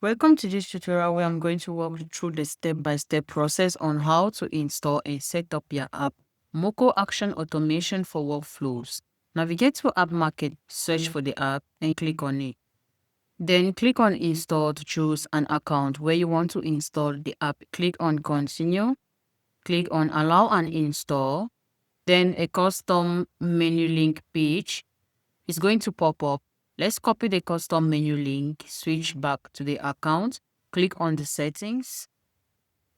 Welcome to this tutorial where I'm going to walk you through the step-by-step process on how to install and set up your app, Moco Action Automation for Workflows. Navigate to App Market, search for the app, and click on it. Then click on Install to choose an account where you want to install the app. Click on Continue, click on Allow and Install. Then a custom menu link page is going to pop up. Let's copy the custom menu link, switch back to the account, click on the settings,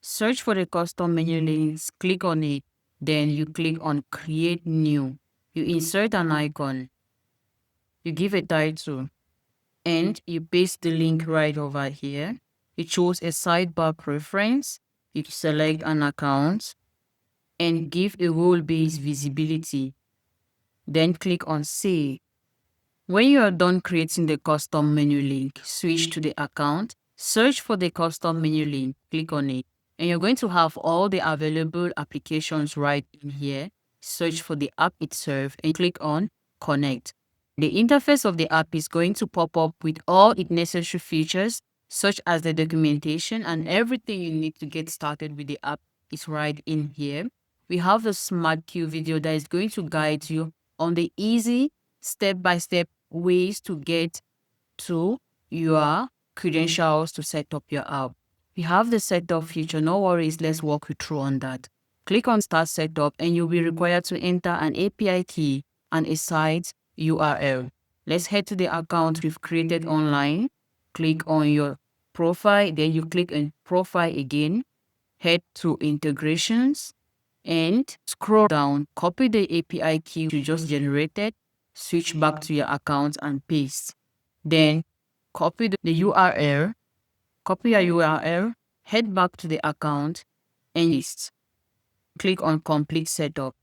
search for the custom menu links, click on it, then you click on create new. You insert an icon, you give a title, and you paste the link right over here. You choose a sidebar preference, you select an account, and give a role-based visibility. Then click on save. When you are done creating the custom menu link, switch to the account, search for the custom menu link, click on it, and you're going to have all the available applications right in here. Search for the app itself and click on connect. The interface of the app is going to pop up with all its necessary features, such as the documentation and everything you need to get started with the app is right in here. We have the smart queue video that is going to guide you on the easy step-by-step ways to get to your credentials to set up your app. We have the setup feature. No worries, let's walk you through on that. Click on Start Setup and you'll be required to enter an API key and a site URL. Let's head to the account we've created online. Click on your profile, then you click on Profile again. Head to Integrations and scroll down. Copy the API key you just generated. Switch back to your account and paste. Then copy the URL, copy your URL, head back to the account and paste. Click on Complete Setup.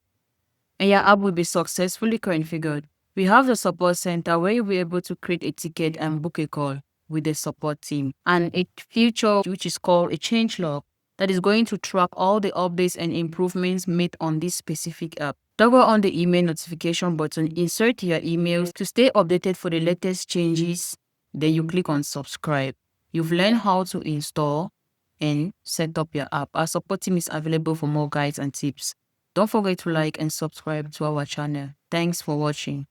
And your app will be successfully configured. We have the support center where you'll be able to create a ticket and book a call with the support team. And a feature which is called a change log that is going to track all the updates and improvements made on this specific app. Toggle on the email notification button, insert your emails to stay updated for the latest changes. Then you click on subscribe. You've learned how to install and set up your app. Our support team is available for more guides and tips. Don't forget to like and subscribe to our channel. Thanks for watching.